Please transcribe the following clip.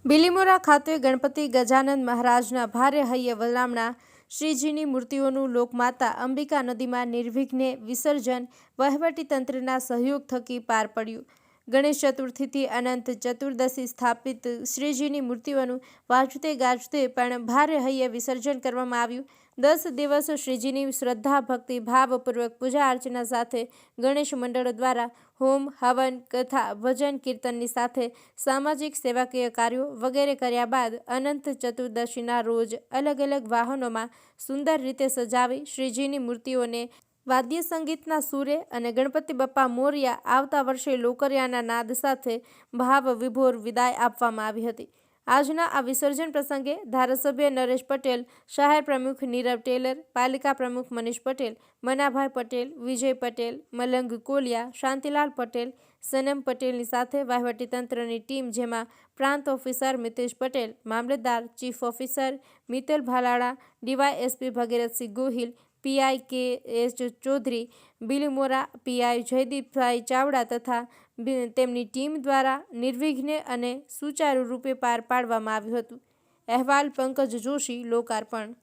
બિલીમોરા ખાતે ગણપતિ ગજાનંદ મહારાજના ભારે હૈયે વલામણા શ્રીજીની મૂર્તિઓનું લોકમાતા અંબિકા નદીમાં નિર્વિઘ્ને વિસર્જન વહીવટીતંત્રના સહયોગ થકી પાર પડ્યું. ગણેશ ચતુર્થીથી અનંત ચતુર્દશી સ્થાપિત શ્રીજીની મૂર્તિઓનું વાજતે ગાજતે પણ ભારે હૈયે વિસર્જન કરવામાં આવ્યું. 10 દિવસ શ્રીજીની શ્રદ્ધા ભક્તિ ભાવપૂર્વક પૂજા અર્ચના સાથે ગણેશ મંડળો દ્વારા હોમ હવન કથા ભજન કીર્તનની સાથે સામાજિક સેવાકીય કાર્યો વગેરે કર્યા બાદ અનંત ચતુર્દશીના રોજ અલગ અલગ વાહનોમાં સુંદર રીતે સજાવી શ્રીજીની મૂર્તિઓને વાદ્ય સંગીતના સૂરે અને ગણપતિ બપ્પા મોરયા આવતા વર્ષે લોકરિયાના નાદ સાથે ભાવ વિભોર વિદાય આપવામાં આવી હતી. આજના આ વિસર્જન પ્રસંગે ધારાસભ્ય નરેશ પટેલ, શહેર પ્રમુખ નીરવ ટેલર, પાલિકા પ્રમુખ મનીષ પટેલ, મનાભાઈ પટેલ, વિજય પટેલ, મલંગ કોલિયા, શાંતિલાલ પટેલ, સનમ પટેલની સાથે વહીવટીતંત્રની ટીમ જેમાં પ્રાંત ઓફિસર મિતેશ પટેલ, મામલતદાર, chief officer Mittal Bhalala, DYSP Bhagirathsinh Gohil, PI K H Chaudhary, Bilimora PI Jaydeepbhai Chavda તથા તેમની ટીમ દ્વારા નિર્વિઘ્ને અને સુચારુ રૂપે પાર પાડવામાં આવ્યું હતું. અહેવાલ પંકજ જોશી, લોકાર્પણ.